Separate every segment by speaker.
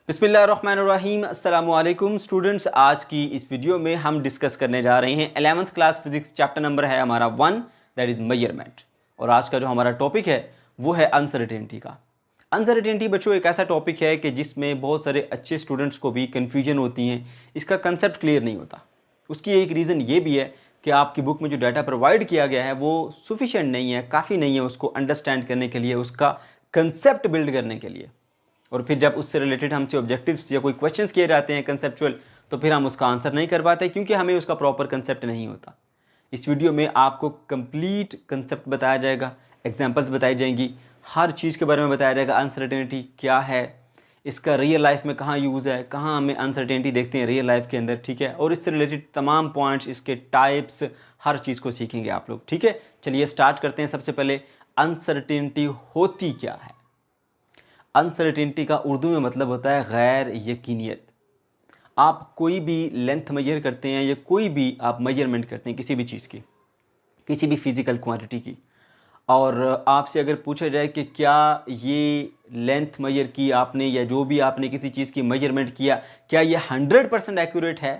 Speaker 1: बिस्मिल्लाहिर्रहमानिर्रहीम अस्सलामु अलैकुम स्टूडेंट्स। आज की इस वीडियो में हम डिस्कस करने जा रहे हैं 11th class physics. Chapter number है हमारा 1, दैट इज़ मेजरमेंट। और आज का जो हमारा टॉपिक है वो है अनसर्टेनिटी का। अनसर्टेनिटी बच्चों एक ऐसा टॉपिक है कि जिसमें बहुत सारे अच्छे स्टूडेंट्स को भी कन्फ्यूजन होती हैं, इसका कंसेप्ट क्लियर नहीं होता। उसकी एक रीज़न ये भी है कि आपकी बुक में जो डाटा प्रोवाइड किया गया है वो सफिशेंट नहीं है, काफ़ी नहीं है उसको अंडरस्टैंड करने के लिए, उसका कंसेप्ट बिल्ड करने के लिए। और फिर जब उससे रिलेटेड हमसे ऑब्जेक्टिव्स या कोई क्वेश्चंस किए जाते हैं कंसेप्चुअल, तो फिर हम उसका आंसर नहीं कर पाते क्योंकि हमें उसका प्रॉपर कंसेप्ट नहीं होता। इस वीडियो में आपको कंप्लीट कंसेप्ट बताया जाएगा, एग्जांपल्स बताई जाएंगी, हर चीज़ के बारे में बताया जाएगा। अनसर्टेनिटी क्या है, इसका रियल लाइफ में कहाँ यूज़ है, कहाँ हमें अनसर्टेनिटी देखते हैं रियल लाइफ के अंदर, ठीक है। और इससे रिलेटेड तमाम पॉइंट्स, इसके टाइप्स, हर चीज़ को सीखेंगे आप लोग, ठीक है। चलिए स्टार्ट करते हैं। सबसे पहले अनसर्टेनिटी होती क्या है। अनसर्टेनिटी का उर्दू में मतलब होता है गैर यकीनियत। आप कोई भी लेंथ मेजर करते हैं या कोई भी आप मेजरमेंट करते हैं किसी भी चीज़ की, किसी भी फिज़िकल क्वांटिटी की, और आपसे अगर पूछा जाए कि क्या ये लेंथ मेजर की आपने या जो भी आपने किसी चीज़ की मेजरमेंट किया, क्या ये 100% एक्यूरेट है,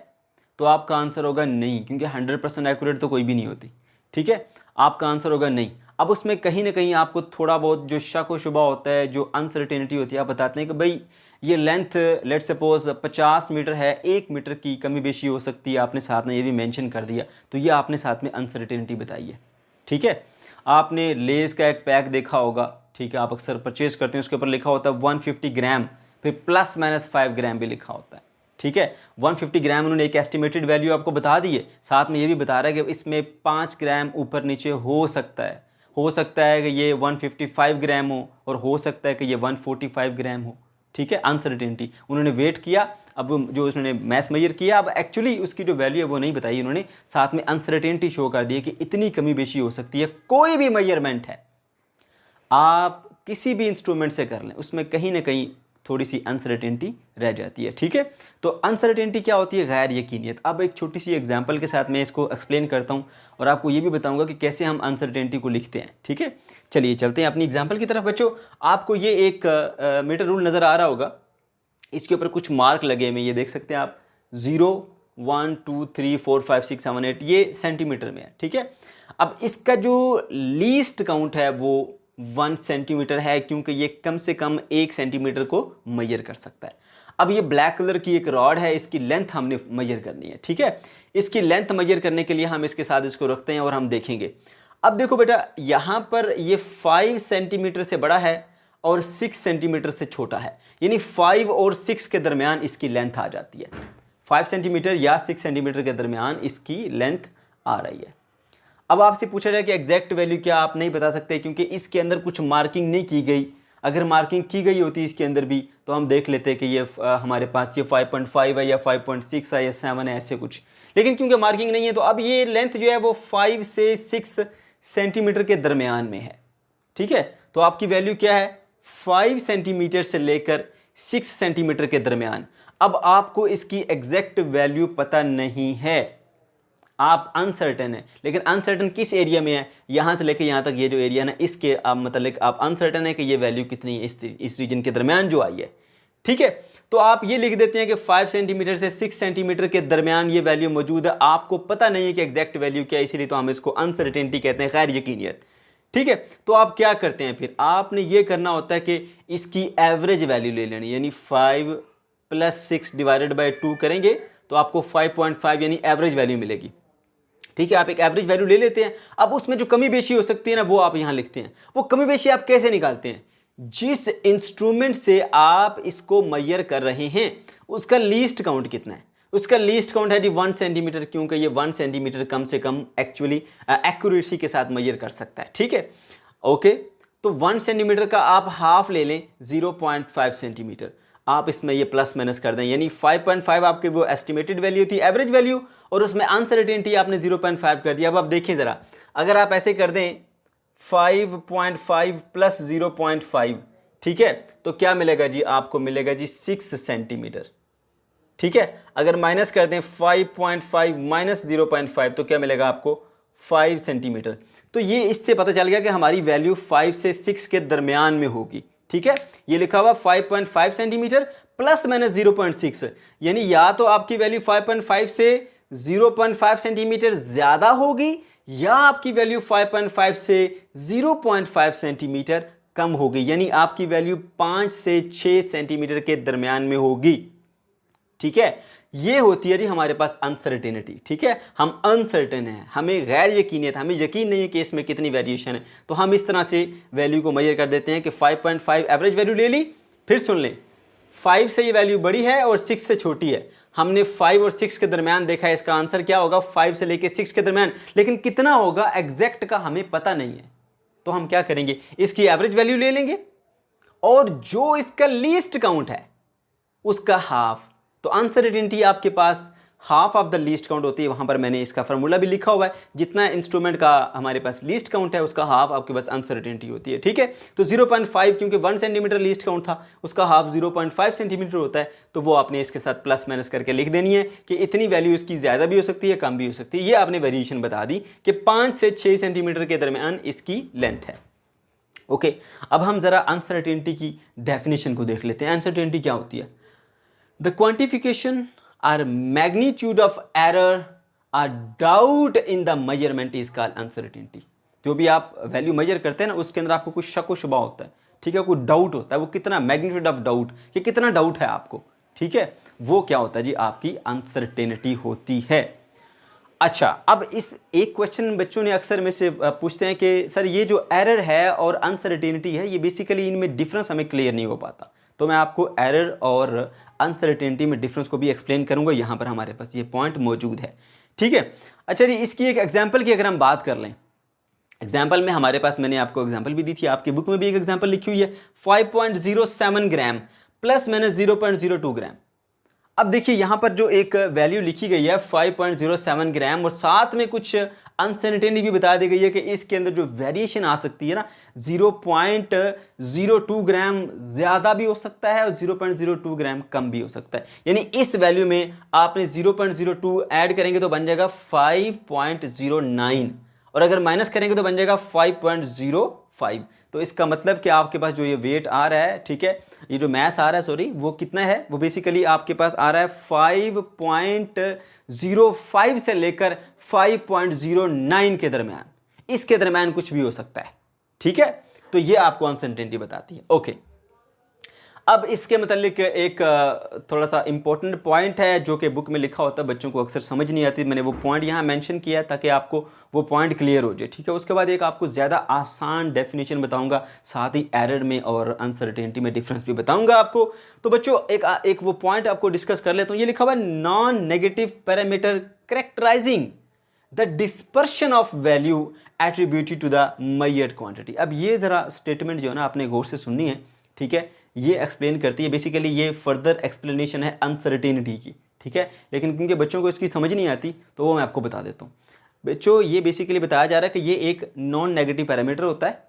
Speaker 1: तो आपका आंसर होगा नहीं, क्योंकि 100% एक्यूरेट तो कोई भी नहीं होती, ठीक है। आपका आंसर होगा नहीं। अब उसमें कहीं ना कहीं आपको थोड़ा बहुत जो शक व शुबा होता है, जो अनसर्टेनिटी होती है, आप बताते हैं कि भाई ये लेंथ लेट सपोज 50 मीटर है, 1 मीटर की कमी बेशी हो सकती है, आपने साथ में ये भी मेंशन कर दिया, तो ये आपने साथ में अनसर्टेनिटी बताई है, ठीक है। आपने लेस का एक पैक देखा होगा, ठीक है, आप अक्सर परचेज करते हैं, उसके ऊपर लिखा होता है 150 ग्राम, फिर ±5 ग्राम भी लिखा होता है, ठीक है। 150 ग्राम उन्होंने एक एस्टिमेटेड वैल्यू आपको बता दी है, साथ में ये भी बता रहा है कि इसमें 5 ग्राम ऊपर नीचे हो सकता है कि ये 155 ग्राम हो, और हो सकता है कि ये 145 ग्राम हो, ठीक है। अनसर्टेनिटी उन्होंने वेट किया, अब जो उन्होंने मैस मेजर किया, अब एक्चुअली उसकी जो वैल्यू है वो नहीं बताई उन्होंने, साथ में अनसर्टेनिटी शो कर दी है कि इतनी कमी बेशी हो सकती है। कोई भी मेजरमेंट है आप किसी भी इंस्ट्रूमेंट से कर लें, उसमें कहीं ना कहीं थोड़ी सी अनसर्टेनिटी रह जाती है, ठीक है। तो अनसर्टेनिटी क्या होती है, गैर यकीनियत। अब एक छोटी सी एग्जांपल के साथ मैं इसको एक्सप्लेन करता हूं और आपको ये भी बताऊंगा कि कैसे हम अनसर्टेनिटी को लिखते हैं, ठीक है। चलिए चलते हैं अपनी एग्जांपल की तरफ। बच्चों आपको ये एक मीटर रूल नज़र आ रहा होगा, इसके ऊपर कुछ मार्क लगे हुए, ये देख सकते हैं आप, 0 1 2 3 4 5 6 7 8, ये सेंटीमीटर में है, ठीक है। अब इसका जो लीस्ट काउंट है वो 1 सेंटीमीटर है, क्योंकि ये कम से कम 1 सेंटीमीटर को मेजर कर सकता है। अब ये ब्लैक कलर की एक रॉड है, इसकी लेंथ हमने मेजर करनी है, ठीक है। इसकी लेंथ मेजर करने के लिए हम इसके साथ इसको रखते हैं और हम देखेंगे। अब देखो बेटा, यहां पर ये 5 सेंटीमीटर से बड़ा है और 6 सेंटीमीटर से छोटा है, यानी 5 और 6 के दरमियान इसकी लेंथ आ जाती है। 5 सेंटीमीटर या 6 सेंटीमीटर के दरमियान इसकी लेंथ आ रही है। अब आपसे पूछा जाए कि एग्जैक्ट वैल्यू क्या, आप नहीं बता सकते क्योंकि इसके अंदर कुछ मार्किंग नहीं की गई। अगर मार्किंग की गई होती इसके अंदर भी तो हम देख लेते कि ये हमारे पास ये 5.5 है या 5.6 है या 7 है, ऐसे कुछ। लेकिन क्योंकि मार्किंग नहीं है तो अब ये लेंथ जो है वो 5 से 6 सेंटीमीटर के दरमियान में है, ठीक है। तो आपकी वैल्यू क्या है, 5 सेंटीमीटर से लेकर 6 सेंटीमीटर के दरमियान। अब आपको इसकी एग्जैक्ट वैल्यू पता नहीं है, आप अनसर्टेन है, लेकिन अनसर्टेन किस एरिया में है, यहां से लेकर यहां तक ये जो एरिया ना, इसके आप मतलब आप अनसर्टेन है कि ये वैल्यू कितनी है इस रीजन के दरमियान जो आई है, ठीक है। तो आप ये लिख देते हैं कि 5 सेंटीमीटर से 6 सेंटीमीटर के दरमियान ये वैल्यू मौजूद है, आपको पता नहीं है कि एग्जैक्ट वैल्यू क्या है, इसीलिए तो हम इसको अनसर्टेनिटी कहते हैं, गैर यकीनियत, ठीक है। तो आप क्या करते हैं, फिर आपने ये करना होता है कि इसकी एवरेज वैल्यू ले लेनी, यानी 5 + 6 डिवाइडेड बाई 2 करेंगे तो आपको 5.5 यानी एवरेज वैल्यू मिलेगी, ठीक है। आप एक एवरेज वैल्यू ले लेते हैं। अब उसमें जो कमी बेशी हो सकती है ना, वो आप यहां लिखते हैं। वो कमी बेशी आप कैसे निकालते हैं, जिस इंस्ट्रूमेंट से आप इसको मेजर कर रहे हैं उसका लीस्ट काउंट कितना है। उसका लीस्ट काउंट है जी 1 सेंटीमीटर, क्योंकि ये 1 सेंटीमीटर कम से कम एक्चुअली एक्यूरेसी के साथ मेजर कर सकता है, ठीक है। ओके, तो 1 सेंटीमीटर का आप हाफ ले लें, 0.5 सेंटीमीटर, आप इसमें ये प्लस माइनस कर दें, यानी 5.5 आपकी वो एस्टिमेटेड वैल्यू थी, एवरेज वैल्यू, और उसमें अनसर्टेनिटी आपने 0.5 कर दिया। अब आप देखें ज़रा, अगर आप ऐसे कर दें 5.5 + 0.5, ठीक है, तो क्या मिलेगा जी, आपको मिलेगा जी 6 सेंटीमीटर, ठीक है। अगर माइनस कर दें 5.5 - 0.5 तो क्या मिलेगा आपको, 5 सेंटीमीटर। तो ये इससे पता चल गया कि हमारी वैल्यू 5 से 6 के दरमियान में होगी, ठीक है, ये लिखा हुआ 5.5 सेंटीमीटर प्लस माइनस 0.6, यानी या तो आपकी वैल्यू 5.5 से 0.5 सेंटीमीटर ज्यादा होगी या आपकी वैल्यू 5.5 से 0.5 सेंटीमीटर कम होगी, यानी आपकी वैल्यू 5 से 6 सेंटीमीटर के दरमियान में होगी। ठीक है, ये होती है जी हमारे पास अनसर्टेनिटी। ठीक है, हम अनसर्टेन हैं, हमें गैर यकीनियत, हमें यकीन नहीं है कि इसमें कितनी वेरिएशन है, तो हम इस तरह से वैल्यू को मेजर कर देते हैं कि 5.5 एवरेज वैल्यू ले ली। फिर सुन लें, 5 से ये वैल्यू बड़ी है और 6 से छोटी है। हमने 5 और 6 के दरमियान देखा है, इसका आंसर क्या होगा 5 से लेके 6 के दरमियान, लेकिन कितना होगा एग्जैक्ट का हमें पता नहीं है। तो हम क्या करेंगे, इसकी एवरेज वैल्यू ले लेंगे और जो इसका लीस्ट काउंट है उसका हाफ। तो अनसर्टेनिटी आपके पास half of the least count होती है। वहां पर मैंने इसका फार्मूला भी लिखा हुआ है, जितना इंस्ट्रूमेंट का हमारे पास लीस्ट काउंट है उसका हाफ आपके पास अनसर्टेनिटी होती है। ठीक है, तो 0.5 क्योंकि 1 सेंटीमीटर लीस्ट काउंट था, उसका हाफ 0.5 सेंटीमीटर होता है, तो वो आपने इसके साथ प्लस माइनस करके लिख देनी है कि इतनी वैल्यू इसकी ज्यादा भी हो सकती है, कम भी हो सकती है। ये आपने वेरिएशन बता दी कि 5 से 6 सेंटीमीटर के दरमियान इसकी लेंथ है। ओके, अब हम जरा अनसर्टेनिटी की डेफिनेशन को देख लेते हैं। अनसर्टेनिटी क्या होती है? The quantification or magnitude of error or doubt in the measurement is called uncertainty। जो भी आप वैल्यू मेजर करते हैं ना, उसके अंदर आपको कुछ शक व शुबा होता है। ठीक है, कोई डाउट होता है, वो कितना मैग्नीट्यूड ऑफ डाउट, कि कितना डाउट है आपको। ठीक है, वो क्या होता है जी, आपकी अनसर्टेनिटी होती है। अच्छा, अब इस एक क्वेश्चन बच्चों ने अक्सर में से पूछते हैं कि सर ये जो एरर है और अनसर्टेनिटी है, ये बेसिकली इनमें डिफरेंस हमें क्लियर नहीं हो पाता। तो मैं आपको एरर और अनसर्टेनिटी में डिफरेंस को भी एक्सप्लेन करूंगा, यहां पर हमारे पास ये पॉइंट मौजूद है। ठीक है, अच्छा जी, इसकी एक एग्जांपल की अगर हम बात कर लें, एग्जांपल में हमारे पास मैंने आपको एग्जांपल भी दी थी, आपकी बुक में भी एक एग्जांपल लिखी हुई है, 5.07 ग्राम प्लस माइनस 0.02 ग्राम। अब देखिए यहां पर जो एक वैल्यू लिखी गई है 5.07 ग्राम और साथ में कुछ अनसर्टेनिटी भी बता दी गई है कि इसके अंदर जो वेरिएशन आ सकती है ना, 0.02 ग्राम ज्यादा भी हो सकता है और 0.02 ग्राम कम भी हो सकता है। यानी इस वैल्यू में आपने 0.02 ऐड करेंगे तो बन जाएगा 5.09 और अगर माइनस करेंगे तो बन जाएगा 5.05। तो इसका मतलब कि आपके पास जो ये वेट आ रहा है, ठीक है, ये जो मैस आ रहा है, सॉरी, वो कितना है, वो बेसिकली आपके पास आ रहा है 5.05 से लेकर 5.09 के दरमियान। इसके दरमियान कुछ भी हो सकता है। ठीक है, तो ये आपको अनसर्टेनिटी बताती है। ओके, अब इसके मतलब एक थोड़ा सा इंपॉर्टेंट पॉइंट है जो कि बुक में लिखा होता है, बच्चों को अक्सर समझ नहीं आती, मैंने वो पॉइंट यहाँ मेंशन किया है ताकि आपको वो पॉइंट क्लियर हो जाए। ठीक है, उसके बाद एक आपको ज़्यादा आसान डेफिनेशन बताऊंगा, साथ ही एरर में और अनसर्टेनिटी में डिफरेंस भी बताऊंगा आपको। तो बच्चों एक वो पॉइंट आपको डिस्कस कर लेता हूँ। ये लिखा हुआ non negative parameter characterising the dispersion of value attributed to the measured quantity. अब ये ज़रा स्टेटमेंट जो है ना आपने गौर से सुननी है। ठीक है, ये एक्सप्लेन करती है, बेसिकली ये फर्दर एक्सप्लेनेशन है अनसर्टेनिटी की। ठीक है, लेकिन क्योंकि बच्चों को इसकी समझ नहीं आती तो वो मैं आपको बता देता हूँ। बच्चों, ये बेसिकली बताया जा रहा है कि ये एक नॉन नेगेटिव पैरामीटर होता है।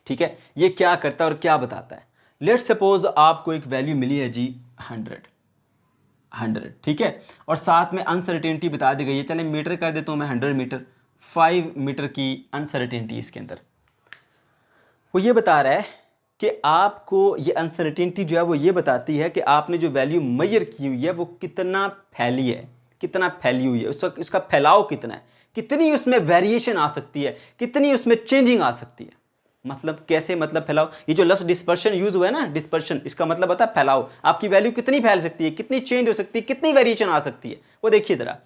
Speaker 1: ठीक है, ये क्या करता है और क्या बताता है। लेट्स सपोज आपको एक वैल्यू मिली है जी 100। ठीक है, और साथ में अनसर्टेनिटी बता दी गई है, चले मीटर कर देता हूँ मैं 100 मीटर, 5 मीटर की अनसर्टेनिटी इसके अंदर। वो ये बता रहा है कि आपको ये अनसर्टेनिटी जो है वो ये बताती है कि आपने जो वैल्यू मेजर की हुई है वो कितना फैली है, कितना फैली हुई है, उसका फैलाव कितना है, कितनी उसमें वेरिएशन आ सकती है, कितनी उसमें चेंजिंग आ सकती है। मतलब कैसे, मतलब फैलाव, ये जो लफ्ज़ डिस्पर्शन यूज हुआ है ना, डिस्पर्शन, इसका मतलब होता है फैलाव। आपकी वैल्यू कितनी फैल सकती है, कितनी चेंज हो सकती है, कितनी वेरिएशन आ सकती है। वो देखिए ज़रा,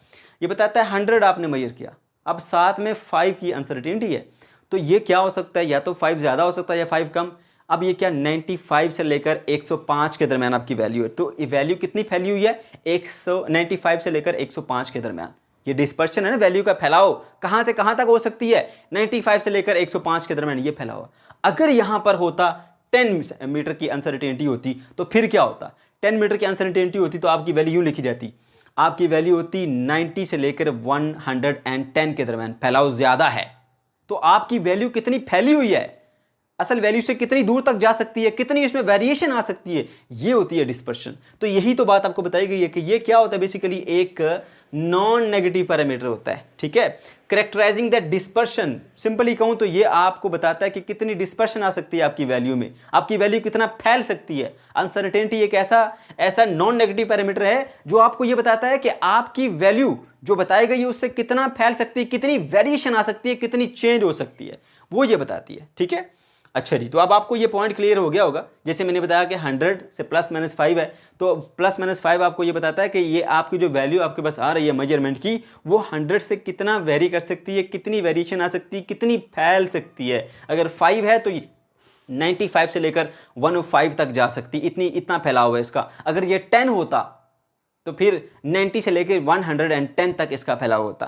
Speaker 1: ये बताता है 100 आपने मेजर किया, अब साथ में 5 की अनसर्टेनिटी है, तो ये क्या हो सकता है, या तो 5 ज़्यादा हो सकता है या 5 कम। अब ये क्या 95 से लेकर 105 के दरमियान आपकी वैल्यू है, तो ये वैल्यू कितनी फैली हुई है, 195 से लेकर 105 के दरमियान। ये डिस्पर्शन है ना, वैल्यू का फैलाव कहां से कहां तक हो सकती है, 95 से लेकर 105 के दरमियान ये फैलाव। अगर यहां पर होता 10 मीटर की अनसर्टेनिटी होती तो फिर क्या होता, 10 मीटर की अनसर्टेनिटी होती तो आपकी वैल्यू यूं लिखी जाती, आपकी वैल्यू होती 90 से लेकर 110 के दरमियान, फैलाव ज्यादा है। तो आपकी वैल्यू कितनी फैली हुई है, असल वैल्यू से कितनी दूर तक जा सकती है, कितनी इसमें वेरिएशन आ सकती है, ये होती है डिस्पर्शन। तो यही तो बात आपको बताई गई है कि ये क्या होता है, बेसिकली एक नॉन नेगेटिव पैरामीटर होता है, ठीक है। करेक्टराइजिंग दैट डिस्पर्शन, सिंपली कहूं तो ये आपको बताता है कि कितनी डिस्पर्शन आ सकती है आपकी वैल्यू में, आपकी वैल्यू कितना फैल सकती है। अनसर्टेनिटी एक ऐसा नॉन नेगेटिव पैरामीटर है जो आपको ये बताता है कि आपकी वैल्यू जो बताई गई है उससे कितना फैल सकती है, कितनी वेरिएशन आ सकती है, कितनी चेंज हो सकती है, वो ये बताती है, ठीक है। अच्छा जी, तो अब आपको ये पॉइंट क्लियर हो गया होगा। जैसे मैंने बताया कि 100 से ±5 है, तो ±5 आपको ये बताता है कि ये आपकी जो वैल्यू आपके पास आ रही है मेजरमेंट की, वो 100 से कितना वेरी कर सकती है, कितनी वेरिएशन आ सकती है, कितनी फैल सकती है। अगर 5 है तो 95 से लेकर 105 तक जा सकती, इतना फैलाव है इसका। अगर ये 10 होता तो फिर 90 से लेकर 110 तक इसका फैलाव होता,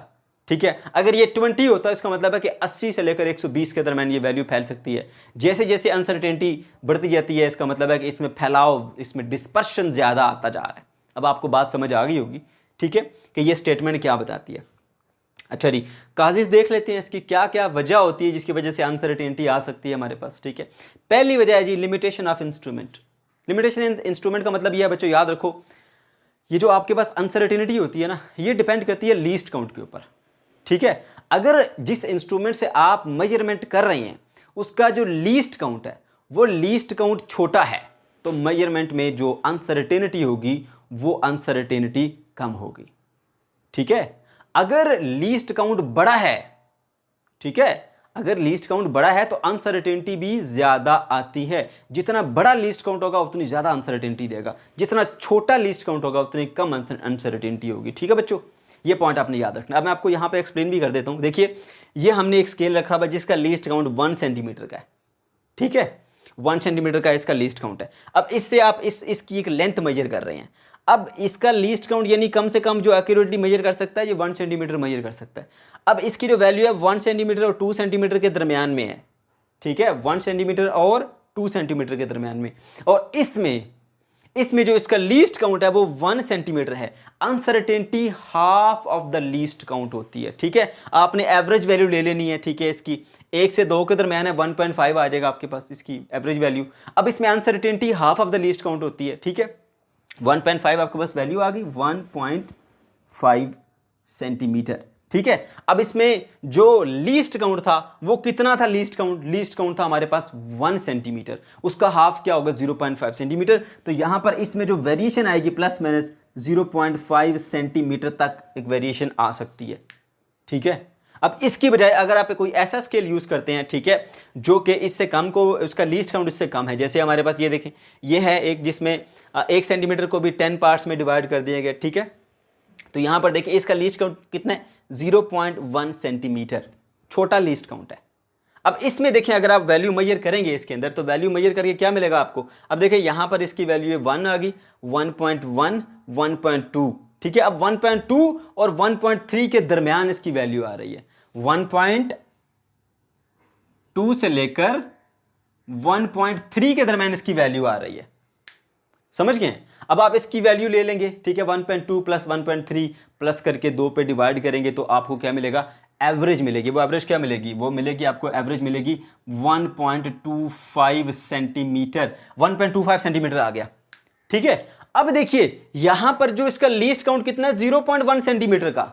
Speaker 1: ठीक है। अगर ये 20 होता है इसका मतलब है कि 80 से लेकर 120 के दरम्यान ये वैल्यू फैल सकती है। जैसे जैसे अनसर्टेनिटी बढ़ती जाती है इसका मतलब है कि इसमें फैलाव, इसमें डिस्पर्शन ज़्यादा आता जा रहा है। अब आपको बात समझ आ गई होगी, ठीक है, कि ये स्टेटमेंट क्या बताती है। अच्छा जी, काजिज देख लेते हैं इसकी क्या क्या वजह होती है जिसकी वजह से अनसर्टेनिटी आ सकती है हमारे पास, ठीक है। पहली वजह है जी limitation of instrument. Limitation instrument का मतलब यह है बच्चों, याद रखो, ये जो आपके पास अनसर्टेनिटी होती है ना, ये डिपेंड करती है लीस्ट काउंट के ऊपर, ठीक है। अगर जिस इंस्ट्रूमेंट से आप मेजरमेंट कर रहे हैं उसका जो लीस्ट काउंट है वो लीस्ट काउंट छोटा है, तो मेजरमेंट में जो अनसर्टेनिटी होगी वो अनसर्टेनिटी कम होगी, ठीक है। अगर लीस्ट काउंट बड़ा है, ठीक है, अगर लीस्ट काउंट बड़ा है तो अनसर्टेनिटी भी ज्यादा आती है। जितना बड़ा लीस्ट काउंट होगा उतनी ज्यादा अनसर्टेनिटी देगा, जितना छोटा लीस्ट काउंट होगा उतनी कम अनसर्टेनिटी होगी, ठीक है बच्चों। ये पॉइंट आपने याद रखना। अब मैं आपको यहाँ पे एक्सप्लेन भी कर देता हूँ। देखिए, ये हमने एक स्केल रखा हुआ जिसका लीस्ट काउंट 1 सेंटीमीटर का है, ठीक है, 1 सेंटीमीटर का इसका लीस्ट काउंट है। अब इससे आप इसकी एक लेंथ मेजर कर रहे हैं। अब इसका लीस्ट काउंट यानी कम से कम जो एक्यूरेटली मेजर कर सकता है ये 1 सेंटीमीटर मेजर कर सकता है। अब इसकी जो वैल्यू है 1 सेंटीमीटर और 2 सेंटीमीटर के दरमियान में है, ठीक है, 1 सेंटीमीटर और 2 सेंटीमीटर के दरमियान में। और इसमें जो इसका लीस्ट काउंट है वो 1 सेंटीमीटर है। Uncertainty half of the least count होती है, ठीक है। आपने एवरेज वैल्यू ले लेनी है, ठीक है, इसकी 1 से 2 के दरमियान है, 1.5 आ जाएगा आपके पास इसकी एवरेज वैल्यू। अब इसमें uncertainty half of the least count होती है, ठीक है। 1.5 आपके पास वैल्यू आ गई, 1.5 सेंटीमीटर, ठीक है। अब इसमें जो लीस्ट काउंट था वो कितना था, लीस्ट काउंट था हमारे पास 1 सेंटीमीटर, उसका हाफ क्या होगा 0.5 सेंटीमीटर। तो यहां पर इसमें जो वेरिएशन आएगी ±0.5 सेंटीमीटर तक एक वेरिएशन आ सकती है, ठीक है। अब इसकी बजाय अगर आप कोई ऐसा स्केल यूज करते हैं, ठीक है, जो कि इससे कम को, उसका लीस्ट काउंट इससे कम है, जैसे हमारे पास ये देखें, ये है एक जिसमें 1 सेंटीमीटर को भी 10 पार्ट्स में डिवाइड कर दिया गया, ठीक है। तो यहां पर देखिए इसका लीस्ट काउंट कितना है, 0.1 सेंटीमीटर, छोटा लीस्ट काउंट है। अब इसमें देखें अगर आप वैल्यू मेजर करेंगे इसके अंदर, तो वैल्यू मेजर करके क्या मिलेगा आपको। अब देखें यहां पर इसकी वैल्यू 1 आ गई, 1.1, 1.2, ठीक है। अब 1.2 और 1.3 के दरमियान इसकी वैल्यू आ रही है, 1.2 से लेकर 1.3 के दरमियान इसकी वैल्यू आ रही है, समझ गए। अब आप इसकी वैल्यू ले लेंगे, ठीक है, 1.2 प्लस 1.3 प्लस करके 2 पे डिवाइड करेंगे तो आपको क्या मिलेगा, एवरेज मिलेगी। वो एवरेज क्या मिलेगी, वो मिलेगी आपको एवरेज मिलेगी 1.25 सेंटीमीटर, 1.25 सेंटीमीटर आ गया, ठीक है। अब देखिए यहां पर जो इसका लीस्ट काउंट कितना है, 0.1 सेंटीमीटर का,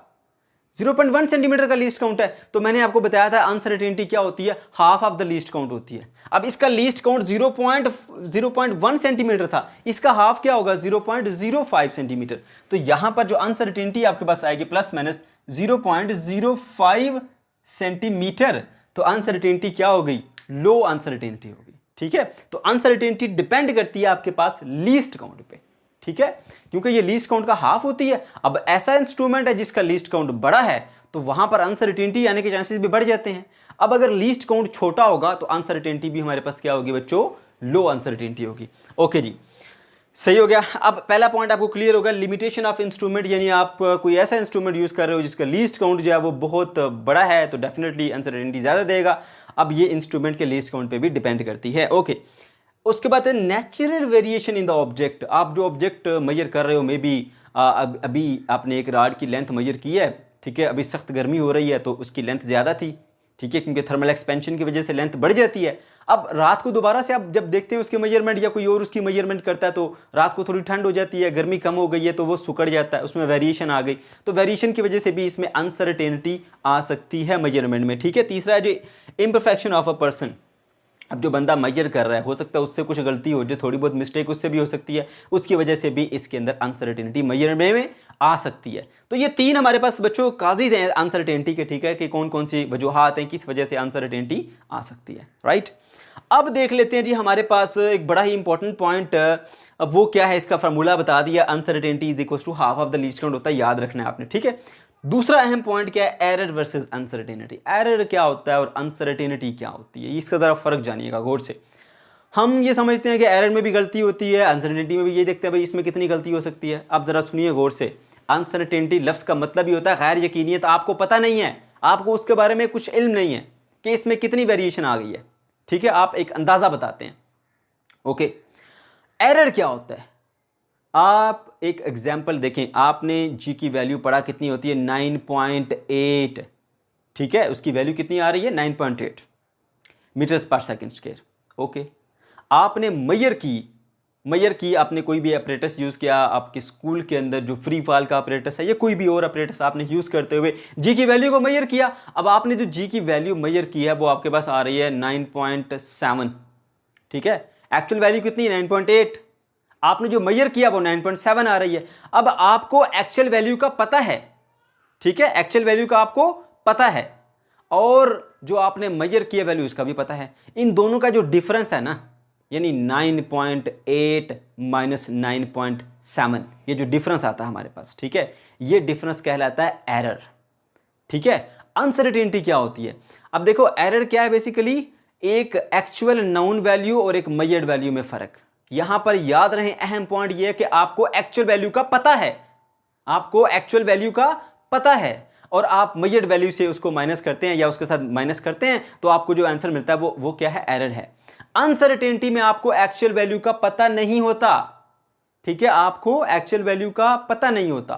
Speaker 1: 0.1 सेंटीमीटर का लीस्ट काउंट है। तो मैंने आपको बताया था अनसर्टेनिटी क्या होती है, half of the least count होती है। अब इसका लीस्ट काउंट 0.1 सेंटीमीटर था, इसका हाफ क्या होगा 0.05 सेंटीमीटर। तो यहां पर जो अनसर्टेनिटी आपके पास आएगी ±0.05 सेंटीमीटर, तो अनसर्टेनिटी क्या हो गई, लो अनसर्टेनिटी हो गई, ठीक है। तो अनसर्टेनिटी डिपेंड करती है आपके पास लीस्ट काउंट पे, ठीक है, क्योंकि ये लीस्ट काउंट का हाफ होती है। अब ऐसा इंस्ट्रूमेंट है जिसका लीस्ट काउंट बड़ा है तो वहां पर अनसर्टेनिटी आने के चांसेस भी बढ़ जाते हैं। अब अगर लीस्ट काउंट छोटा होगा तो अनसर्टेनिटी भी हमारे पास क्या होगी बच्चों, लो अनसर्टेनिटी होगी। ओके जी, सही हो गया। अब पहला पॉइंट आपको क्लियर होगा, लिमिटेशन ऑफ इंस्ट्रूमेंट, यानी आप कोई ऐसा इंस्ट्रूमेंट यूज कर रहे हो जिसका लीस्ट काउंट जो है वो बहुत बड़ा है तो डेफिनेटली अनसर्टेनिटी ज्यादा देगा। अब ये इंस्ट्रूमेंट के लीस्ट काउंट पे भी डिपेंड करती है, ओके। उसके बाद है natural variation in the object. आप जो ऑब्जेक्ट मेजर कर रहे हो, मे बी अभी आपने एक राड की लेंथ मेजर की है, ठीक है, अभी सख्त गर्मी हो रही है तो उसकी लेंथ ज़्यादा थी, ठीक है, क्योंकि थर्मल एक्सपेंशन की वजह से लेंथ बढ़ जाती है। अब रात को दोबारा से आप जब देखते हैं उसकी मेजरमेंट या कोई और उसकी मेजरमेंट करता है तो रात को थोड़ी ठंड हो जाती है, गर्मी कम हो गई है तो वो सिकुड़ जाता है, उसमें वेरिएशन आ गई, तो वेरिएशन की वजह से भी इसमें अनसर्टेनिटी आ सकती है मेजरमेंट में। ठीक है, तीसरा है जो इम्परफेक्शन ऑफ अ पर्सन। अब जो बंदा मेजर कर रहा है, हो सकता है उससे कुछ गलती हो जाए, थोड़ी बहुत मिस्टेक उससे भी हो सकती है, उसकी वजह से भी इसके अंदर अनसर्टेनिटी मेजरमेंट में आ सकती है। तो ये तीन हमारे पास बच्चों काजेज हैं अनसर्टेनिटी के, ठीक है, कि कौन कौन सी वजूहात हैं, किस वजह से अनसर्टेनिटी आ सकती है, राइट। अब देख लेते हैं जी, हमारे पास एक बड़ा ही इंपॉर्टेंट पॉइंट, अब वो क्या है, इसका फार्मूला बता दिया, uncertainty is equal to half of the least count होता है, याद रखना है आपने। ठीक है, दूसरा अहम पॉइंट क्या है, एरर वर्सेस अनसर्टेनिटी। एरर क्या होता है और अनसर्टेनिटी क्या होती है, इसका जरा फर्क जानिएगा गौर से। हम ये समझते हैं कि एरर में भी गलती होती है, अनसर्टेनिटी में भी, ये देखते हैं भाई इसमें कितनी गलती हो सकती है। अब जरा सुनिए गौर से, अनसर्टेनिटी लफ्ज़ का मतलब ही होता है गैर यकीनियत, आपको पता नहीं है, आपको उसके बारे में कुछ इल्म नहीं है कि इसमें कितनी वेरिएशन आ गई है। ठीक है, आप एक अंदाज़ा बताते हैं। ओके, एरर क्या होता है, आप एक एग्जाम्पल देखें, आपने जी की वैल्यू पढ़ा, कितनी होती है 9.8। ठीक है, उसकी वैल्यू कितनी आ रही है 9.8 मीटर्स पर सेकेंड स्क्वायर। ओके, आपने मेजर की आपने कोई भी अपरेटस यूज़ किया, आपके स्कूल के अंदर जो फ्री फॉल का अपरेटस है या कोई भी और अपरेटस आपने यूज़ करते हुए जी की वैल्यू को मेजर किया। अब आपने जो जी की वैल्यू मेजर की है वो आपके पास आ रही है 9.7। ठीक है, एक्चुअल वैल्यू कितनी है 9.8, आपने जो मेजर किया वो 9.7 आ रही है। अब आपको एक्चुअल वैल्यू का पता है, ठीक है, एक्चुअल वैल्यू का आपको पता है और जो आपने मेजर किया वैल्यू उसका भी पता है। इन दोनों का जो डिफरेंस है ना, यानी 9.8 माइनस 9.7, ये जो डिफरेंस आता है हमारे पास, ठीक है, ये डिफरेंस कहलाता है एरर। ठीक है, अनसर्टेनिटी क्या होती है, अब देखो एरर क्या है, बेसिकली एक एक्चुअल नाउन वैल्यू और एक मेजर्ड वैल्यू में फर्क। यहां पर याद रहे अहम पॉइंट ये है कि आपको एक्चुअल वैल्यू का पता है, आपको एक्चुअल वैल्यू का पता है और आप मेजर्ड वैल्यू से उसको माइनस करते हैं या उसके साथ माइनस करते हैं, तो आपको जो आंसर मिलता है वो क्या है, एरर है। अनसर्टेनिटी में आपको एक्चुअल वैल्यू का पता नहीं होता। ठीक है, आपको एक्चुअल वैल्यू का पता नहीं होता,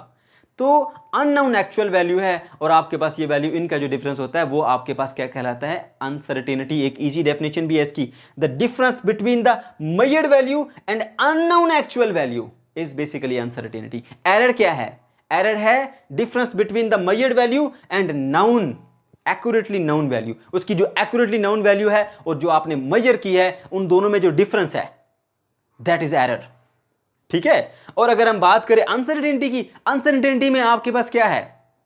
Speaker 1: तो अननोन एक्चुअल वैल्यू है और आपके पास ये वैल्यू, इनका जो डिफरेंस होता है वो आपके पास क्या कहलाता है, अनसर्टेनिटी। एक इजी डेफिनेशन भी है इसकी, the difference between the measured value and unknown actual value is basically uncertainty. Error क्या है, एरर है difference between the measured value and noun accurately noun value. उसकी जो एक्यूरेटली नाउन वैल्यू है और जो आपने मेजर की है, उन दोनों में जो डिफरेंस है, दैट इज एरर। ठीक है, और अगर हम बात करें अनसर्टेनिटी की, अनसर्टेनिटी में आपके पास क्या है,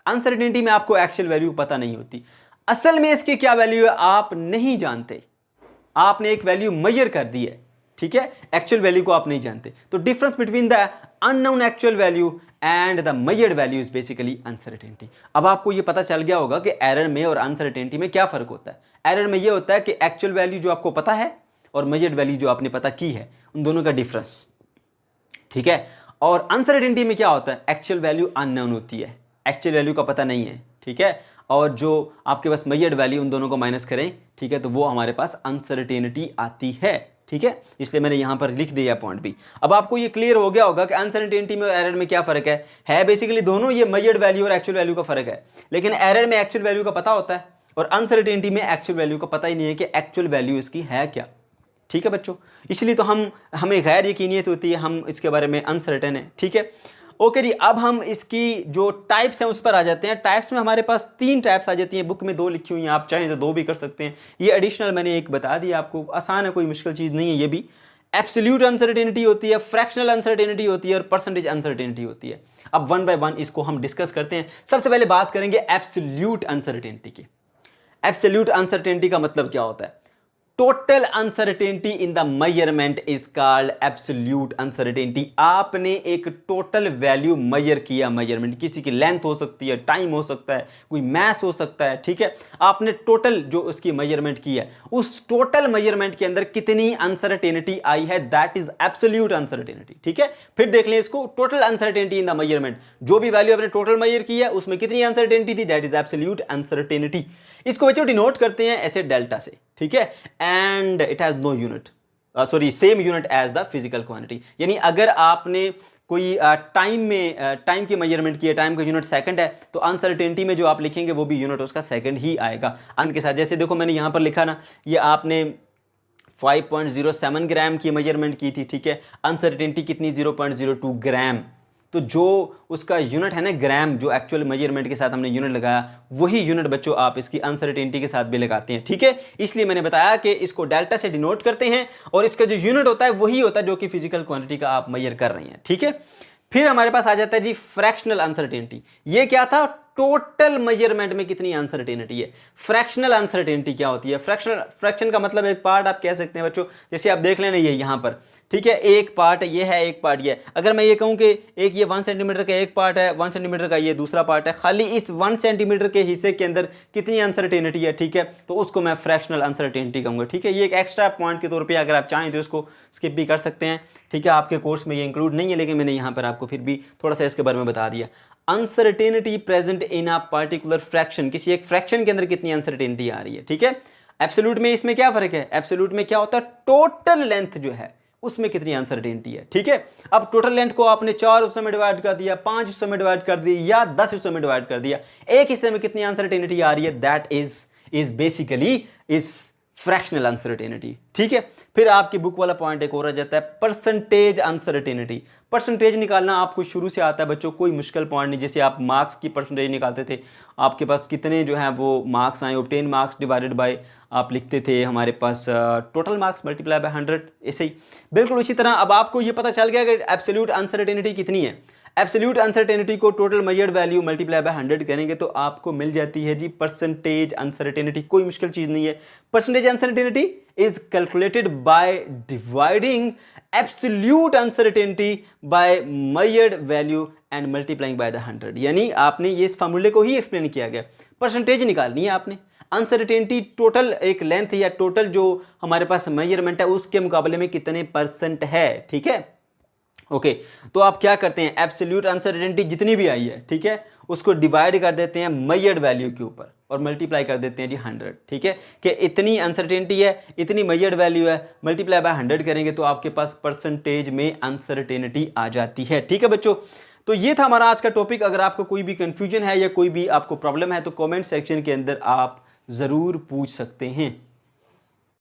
Speaker 1: अनसर्टेनिटी में आपको एक्चुअल वैल्यू पता नहीं होती, असल में इसकी क्या वैल्यू है आप नहीं जानते, आपने एक वैल्यू मेजर कर दी है, ठीक है, एक्चुअल वैल्यू को आप नहीं जानते। तो difference between the unknown actual value and the measured value is basically uncertainty. अब आपको ये पता चल गया होगा कि एरर में और अनसर्टेनिटी में क्या फर्क होता है। एरर में ये होता है कि एक्चुअल वैल्यू जो आपको पता है और मेजर्ड वैल्यू जो आपने पता की है, उन दोनों का डिफरेंस। ठीक है, और अनसर्टेनिटी में क्या होता है, एक्चुअल वैल्यू अननोन होती है, एक्चुअल वैल्यू का पता नहीं है। ठीक है, और जो आपके पास मेजर्ड वैल्यू, उन दोनों को माइनस करें, ठीक है, तो वो हमारे पास अनसर्टेनिटी आती है। ठीक है, इसलिए मैंने यहां पर लिख दिया पॉइंट भी। अब आपको ये क्लियर हो गया होगा कि अनसर्टेनिटी में और एरर में क्या फर्क है बेसिकली दोनों ये मेजर्ड वैल्यू और एक्चुअल वैल्यू का फर्क है, लेकिन एरर में एक्चुअल वैल्यू का पता होता है और अनसर्टेनिटी में एक्चुअल वैल्यू का पता ही नहीं है कि एक्चुअल वैल्यू इसकी है क्या। ठीक है बच्चों, इसलिए तो हमें गैर यकीनियत होती है, हम इसके बारे में अनसर्टेन है। ठीक है, ओके जी, अब हम इसकी जो टाइप्स हैं उस पर आ जाते हैं। टाइप्स में हमारे पास 3 टाइप्स आ जाती हैं, बुक में 2 लिखी हुई हैं, आप चाहें तो 2 भी कर सकते हैं, ये एडिशनल मैंने एक बता दिया आपको, आसान है, कोई मुश्किल चीज़ नहीं है। ये भी एब्सोल्यूट अनसर्टेनिटी होती है, फ्रैक्शनल अनसर्टेनिटी होती है और परसेंटेज अनसर्टेनिटी होती है। अब 1 बाय 1 इसको हम डिस्कस करते हैं। सबसे पहले बात करेंगे एब्सोल्यूट अनसर्टेनिटी की। एब्सोल्यूट अनसर्टेनिटी का मतलब क्या होता है, total uncertainty in the measurement is called absolute uncertainty. आपने एक टोटल वैल्यू मेजर किया, मेजरमेंट किसी की लेंथ हो सकती है, टाइम हो सकता है, कोई मैस हो सकता है। ठीक है, आपने टोटल जो उसकी मेजरमेंट की है, उस टोटल मेजरमेंट के अंदर कितनी अनसर्टेनिटी आई है, दैट इज एब्सोल्यूट अनसर्टेनिटी। ठीक है, फिर देख लें इसको, total uncertainty in the measurement, जो भी वैल्यू आपने टोटल मेजर की है उसमें कितनी अनसर्टेनिटी थी, दैट इज एब्सोल्यूट अनसर्टेनिटी। इसको बच्चों डिनोट करते हैं ऐसे डेल्टा से। ठीक है, and it has no unit, sorry same unit as the physical quantity. यानी अगर आपने कोई टाइम की मेजरमेंट की है, टाइम का यूनिट सेकंड है, तो अनसर्टेनिटी में जो आप लिखेंगे वो भी यूनिट उसका सेकंड ही आएगा अन के साथ। जैसे देखो मैंने यहाँ पर लिखा ना, ये आपने 5.07 ग्राम की मेजरमेंट की थी, ठीक है, अनसर्टेनिटी कितनी 0.02 ग्राम। तो जो उसका यूनिट है ना ग्राम, जो एक्चुअल मेजरमेंट के साथ हमने यूनिट लगाया, वही यूनिट बच्चों आप इसकी अनसर्टेनिटी के साथ भी लगाते हैं, ठीक है। इसलिए मैंने बताया कि इसको डेल्टा से डिनोट करते हैं और इसका जो यूनिट होता है वही होता है जो कि फिजिकल क्वांटिटी का आप मेजर कर रहे हैं, ठीक है। फिर हमारे पास आ जाता है जी फ्रैक्शनल अनसर्टेनिटी। ये क्या था, टोटल मेजरमेंट में कितनी अनसर्टेनिटी है। फ्रैक्शनल अनसर्टेनिटी क्या होती है, फ्रैक्शन का मतलब एक पार्ट आप कह सकते हैं बच्चों, जैसे आप देख लेना ये यहाँ पर, ठीक है, एक पार्ट ये है, एक पार्ट ये है। अगर मैं ये कहूँ कि एक ये 1 सेंटीमीटर का एक पार्ट है, 1 सेंटीमीटर का ये दूसरा पार्ट है, खाली इस 1 सेंटीमीटर के हिस्से के अंदर कितनी अनसर्टेनिटी है, ठीक है, तो उसको मैं फ्रैक्शनल अनसर्टेनिटी कहूँगा, ठीक है। ये एक एक्स्ट्रा पॉइंट के तौर पर अगर आप चाहें तो उसको स्किप भी कर सकते हैं, ठीक है। आपके कोर्स में ये इंक्लूड नहीं है, लेकिन मैंने यहाँ पर आपको फिर भी थोड़ा सा इसके बारे में बता दिया। Uncertainty present in a particular fraction, किसी एक फ्रैक्शन के अंदर कितनी अनसर्टेनिटी आ रही है, ठीक है। एब्सोल्यूट में इसमें क्या फर्क है, एब्सोल्यूट में क्या होता है, टोटल लेंथ जो है उसमें कितनी अनसर्टेनिटी है, ठीक है। अब टोटल लेंथ को आपने 4 हिस्सों में डिवाइड कर दिया, 5 हिस्सों में डिवाइड कर दिया या 10 हिस्सों में डिवाइड कर दिया, एक हिस्से में कितनी अनसर्टेनिटी आ रही है, that is basically is fractional uncertainty, ठीक है। फिर आपकी बुक वाला पॉइंट एक और आ जाता है, परसेंटेज अनसर्टेनिटी। परसेंटेज निकालना आपको शुरू से आता है बच्चों, कोई मुश्किल पॉइंट नहीं। जैसे आप मार्क्स की परसेंटेज निकालते थे, आपके पास कितने जो है वो मार्क्स आए, ऑब्टेन मार्क्स डिवाइडेड बाय आप लिखते थे हमारे पास टोटल मार्क्स मल्टीप्लाई बाय 100, ऐसे ही बिल्कुल उसी तरह अब आपको ये पता चल गया कि एब्सोल्यूट अनसर्टेनिटी कितनी है। एब्सोल्यूट अनसर्टेनिटी को total measured value multiply by 100 करेंगे तो आपको मिल जाती है जी परसेंटेज अनसर्टेनिटी। कोई मुश्किल चीज़ नहीं है। Percentage uncertainty is calculated by dividing absolute uncertainty bye measured value and multiplying by the 100। यानी आपने ये इस फार्मूले को ही एक्सप्लेन किया गया। परसेंटेज निकालनी है आपने, अनसर्टेनिटी टोटल एक लेंथ या टोटल जो हमारे पास मेजरमेंट है उसके मुकाबले में कितने परसेंट है, ठीक है। ओके तो आप क्या करते हैं, एब्सोल्यूट अनसर्टेनिटी जितनी भी आई है, ठीक है, उसको डिवाइड कर देते हैं मेजर्ड वैल्यू के ऊपर और मल्टीप्लाई कर देते हैं जी 100, ठीक है, कि इतनी अनसर्टेनिटी है, इतनी मेजर्ड वैल्यू है, मल्टीप्लाई बाय 100 करेंगे तो आपके पास परसेंटेज में अनसर्टेनिटी आ जाती है, ठीक है बच्चों। तो ये था हमारा आज का टॉपिक। अगर आपको कोई भी कंफ्यूजन है या कोई भी आपको प्रॉब्लम है तो कमेंट सेक्शन के अंदर आप ज़रूर पूछ सकते हैं।